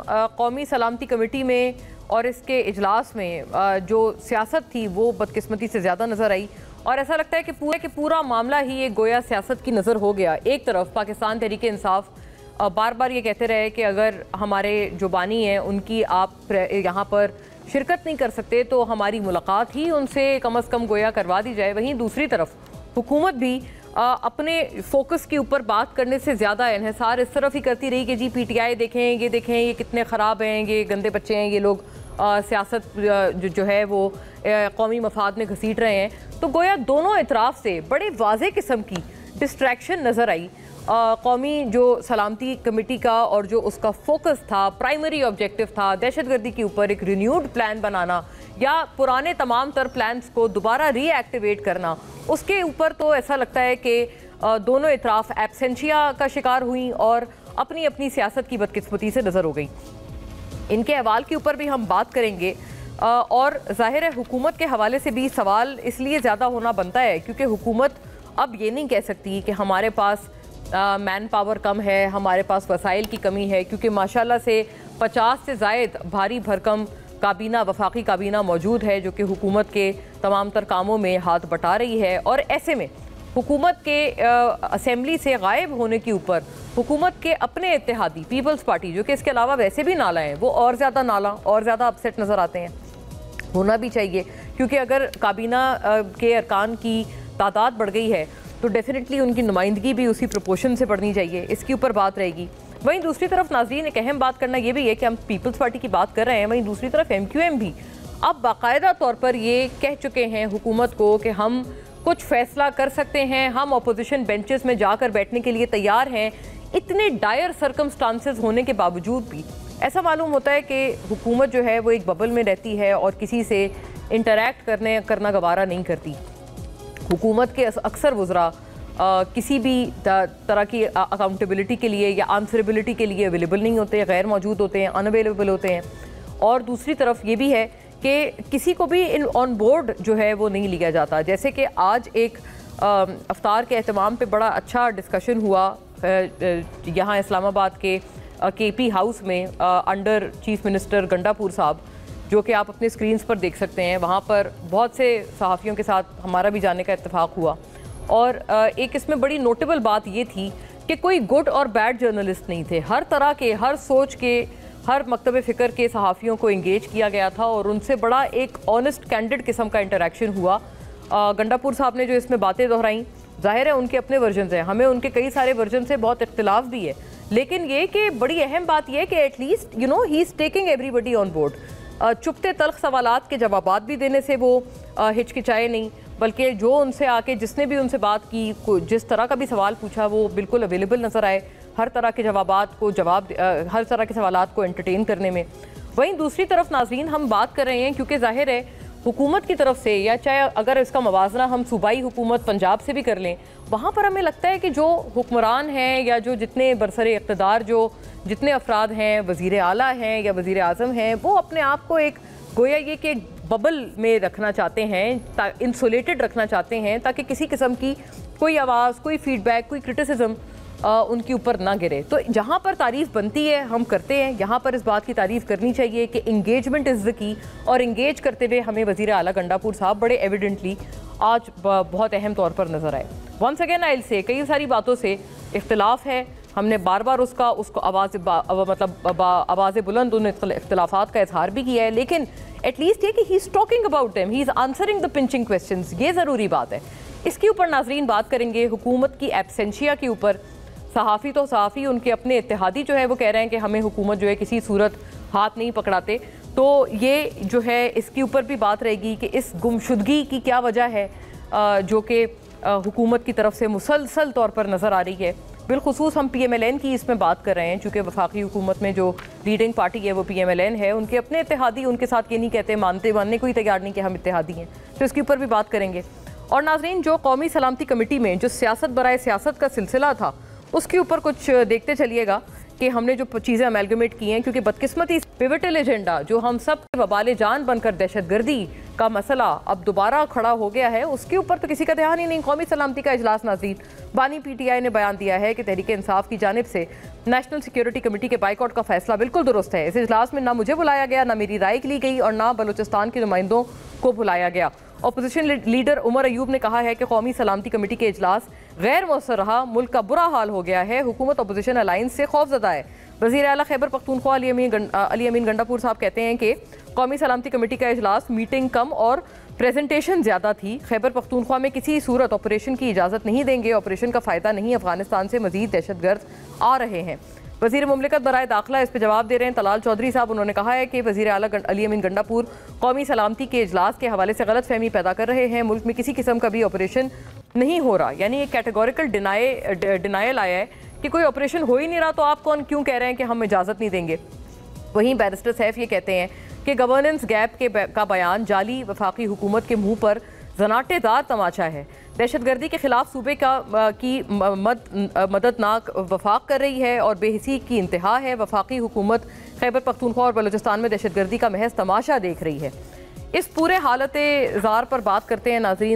कौमी सलामती कमेटी में और इसके इजलास में जो सियासत थी वो बदकिस्मती से ज़्यादा नज़र आई और ऐसा लगता है कि पूरा मामला ही एक गोया सियासत की नज़र हो गया। एक तरफ पाकिस्तान तहरीक इंसाफ बार बार ये कहते रहे कि अगर हमारे जो बानी हैं उनकी आप यहाँ पर शिरकत नहीं कर सकते तो हमारी मुलाकात ही उनसे कम अज़ कम गोया करवा दी जाए। वहीं दूसरी तरफ हुकूमत भी अपने फोकस के ऊपर बात करने से ज़्यादा इन्हिसार इस तरफ ही करती रही कि जी PTI देखें, ये कितने ख़राब हैं, ये गंदे बच्चे हैं, ये लोग सियासत जो है वो कौमी मफाद में घसीट रहे हैं। तो गोया दोनों इतराफ़ से बड़े वाज़े किस्म की डिस्ट्रैक्शन नज़र आई। कौमी जो सलामती कमेटी का और जो उसका फोकस था, प्राइमरी ऑब्जेक्टिव था दहशतगर्दी के ऊपर एक रिन्यूड प्लान बनाना या पुराने तमाम तर प्लान्स को दोबारा रीएक्टिवेट करना, उसके ऊपर तो ऐसा लगता है कि दोनों इतराफ़ एब्सेंशिया का शिकार हुई और अपनी अपनी सियासत की बदकिस्मती से नज़र हो गई। इनके अहवाल के ऊपर भी हम बात करेंगे और ज़ाहिर है हुकूमत के हवाले से भी सवाल इसलिए ज़्यादा होना बनता है क्योंकि हुकूमत अब ये नहीं कह सकती कि हमारे पास मैन पावर कम है, हमारे पास वसाइल की कमी है, क्योंकि माशाल्लाह से 50 से ज़ायद भारी भरकम काबीना, वफाकी काबीना मौजूद है जो कि हुकूमत के तमाम तर कामों में हाथ बटा रही है। और ऐसे में हुकूमत के असेंबली से गायब होने के ऊपर हुकूमत के अपने इत्तेहादी पीपल्स पार्टी, जो कि इसके अलावा वैसे भी नाला हैं, वो और ज़्यादा नाला और ज़्यादा अपसेट नज़र आते हैं। होना भी चाहिए क्योंकि अगर काबीना के अरकान की तादाद बढ़ गई है तो डेफिनेटली उनकी नुमाइंदगी भी उसी प्रोपोर्शन से बढ़नी चाहिए। इसके ऊपर बात रहेगी। वहीं दूसरी तरफ नाज़रीन एक अहम बात करना ये भी है कि हम पीपल्स पार्टी की बात कर रहे हैं, वहीं दूसरी तरफ MQM भी अब बाकायदा तौर पर ये कह चुके हैं हुकूमत को कि हम कुछ फैसला कर सकते हैं, हम अपोजिशन बेंचेस में जाकर बैठने के लिए तैयार हैं। इतने डायर सर्कमस्टांसेस होने के बावजूद भी ऐसा मालूम होता है कि हुकूमत जो है वो एक बबल में रहती है और किसी से इंटरैक्ट करना गवारा नहीं करती। हुकूमत के अक्सर वज़रा किसी भी तरह की अकाउंटेबिलिटी के लिए या आंसरेबिलिटी के लिए अवेलेबल नहीं होते, गैर मौजूद होते हैं, अनअवेलेबल होते हैं। और दूसरी तरफ ये भी है कि किसी को भी ऑन बोर्ड जो है वो नहीं लिया जाता। जैसे कि आज एक अफ्तार के एहतमाम पे बड़ा अच्छा डिस्कशन हुआ यहाँ इस्लामाबाद के KP हाउस में अंडर चीफ मिनिस्टर गंडापुर साहब, जो कि आप अपने स्क्रीन्स पर देख सकते हैं। वहाँ पर बहुत से सहाफ़ियों के साथ हमारा भी जाने का इत्तेफाक हुआ और एक इसमें बड़ी नोटेबल बात ये थी कि कोई गुड और बैड जर्नलिस्ट नहीं थे। हर तरह के, हर सोच के, हर मकतब फ़िक्र के सहाफ़ियों को इंगेज किया गया था और उनसे बड़ा एक ऑनेस्ट कैंडिड किस्म का इंटरेक्शन हुआ। गंडापुर साहब ने जो इसमें बातें दोहराई, ज़ाहिर है उनके अपने वर्जन हैं, हमें उनके कई सारे वर्जन से बहुत इख्तिलाफ भी है, लेकिन ये कि बड़ी अहम बात यह है कि at least he is taking everybody on board. चुपते तल्ख सवालात के जवाबात भी देने से वो हिचकिचाए नहीं, बल्कि जो उनसे आके जिसने भी उनसे बात की, जिस तरह का भी सवाल पूछा वो बिल्कुल अवेलेबल नज़र आए हर तरह के हर तरह के सवालात को एंटरटेन करने में। वहीं दूसरी तरफ नाज़रीन हम बात कर रहे हैं क्योंकि ज़ाहिर है हुकूमत की तरफ से, या चाहे अगर इसका मवाजना हम सूबाई हुकूमत पंजाब से भी कर लें, वहाँ पर हमें लगता है कि जो हुक्मरान हैं या जो जितने बरसरे इक़्तिदार जितने अफराद हैं, वज़ीर आला हैं या वज़ीर आज़म हैं, वो अपने आप को एक गोया ये कि बबल में रखना चाहते हैं, इंसुलेटेड रखना चाहते हैं, ताकि किसी किस्म की कोई आवाज़, कोई फीडबैक, कोई क्रिटिसिज्म उनके ऊपर ना गिरे। तो जहाँ पर तारीफ़ बनती है हम करते हैं, यहाँ पर इस बात की तारीफ़ करनी चाहिए कि इंगेजमेंट इज़ द की, और इंगेज करते हुए हमें वज़ीर आला गंडापुर साहब बड़े एविडेंटली आज बहुत अहम तौर पर नज़र आए। वंस अगेन आइल से कई सारी बातों से इख्तिलाफ है, हमने बार बार उसको आवाज़ बुलंद उन इख्तिलाफात का इजहार भी किया है, लेकिन एटलीस्ट ये कि he is talking about them, he is answering the pinching questions, ये ज़रूरी बात है। इसके ऊपर नाजरीन बात करेंगे हुकूमत की एब्सेंशिया के ऊपर। सहाफ़ी तो सहाफ़ी, उनके अपने इत्तेहादी जो है वो कह रहे हैं कि हमें हुकूमत जो है किसी सूरत हाथ नहीं पकड़ाते। तो ये जो है इसके ऊपर भी बात रहेगी कि इस गुमशुदगी की क्या वजह है जो कि हुकूमत की तरफ से मुसलसल तौर पर नज़र आ रही है। बिलखुसूस हम PMLN की इसमें बात कर रहे हैं, चूँकि वफाकी हुकूमत में जो लीडिंग पार्टी है वो PMLN है। उनके अपने इत्तेहादी उनके साथ ये नहीं कहते, मानने को ही तैयार नहीं कि हम इत्तेहादी हैं, तो इसके ऊपर भी बात करेंगे। और नाजरीन जो कौमी सलामती कमेटी में जो सियासत बराए सियासत का सिलसिला था उसके ऊपर कुछ देखते चलिएगा कि हमने जो चीज़ें अमेलगमेट की हैं, क्योंकि बदकिस्मती पिवटल एजेंडा जो हम सब के वबाले जान बनकर दहशतगर्दी का मसला अब दोबारा खड़ा हो गया है, उसके ऊपर तो किसी का ध्यान ही नहीं। कौमी सलामती का इजलास नाज़रीन, बानी PTI ने बयान दिया है कि तहरीक इंसाफ की जानिब से नेशनल सिक्योरिटी कमेटी के बाइकआउट का फैसला बिल्कुल दुरुस्त है। इस इजलास में ना मुझे बुलाया गया, ना मेरी राय ली गई और ना बलूचिस्तान के नुमाइंदों को बुलाया गया। अपोजिशन लीडर उमर अयूब ने कहा है कि कौमी सलामती कमेटी के इजलास गैर मौसर रहा, मुल्क का बुरा हाल हो गया है, हुकूमत अपोजिशन अलायंस से खौफजदा है। वज़ीर आला खैबर पख्तूनख्वा अली अमीन गंडापुर साहब कहते हैं कि कौमी सलामती कमेटी का इजलास मीटिंग कम और प्रेजेंटेशन ज़्यादा थी। खैबर पख्तूनख्वा में किसी सूरत ऑपरेशन की इजाज़त नहीं देंगे, ऑपरेशन का फ़ायदा नहीं, अफगानिस्तान से मज़ीद दहशतगर्द आ रहे हैं। वज़ीर मुमलिकत बराए दाखिला इस पर जवाब दे रहे हैं तलाल चौधरी साहब। उन्होंने कहा है कि वज़ीर आला अली अमीन गंडापुर कौमी सलामती के इजलास के हवाले से गलत फहमी पैदा कर रहे हैं। मुल्क में किसी किस्म का भी ऑपरेशन नहीं हो रहा, यानी एक कैटेगोरिकल डिनायल आया है कि कोई ऑपरेशन हो ही नहीं रहा, तो आप क्यों कह रहे हैं कि हम इजाज़त नहीं देंगे। वहीं बैरिस्टर सैफ ये कहते हैं कि गवर्नेंस गैप का बयान जाली वफाकी हुकूमत के मुंह पर जनाटेदार तमाचा है। दहशतगर्दी के खिलाफ सूबे की मददनाक वफाक कर रही है और बेहिसी की इंतहा है। वफाकी हुकूमत खैबर पख्तूनख्वा और बलूचिस्तान में दहशतगर्दी का महज तमाशा देख रही है। इस पूरे हालत ज़ार पर बात करते हैं नाज़रीन।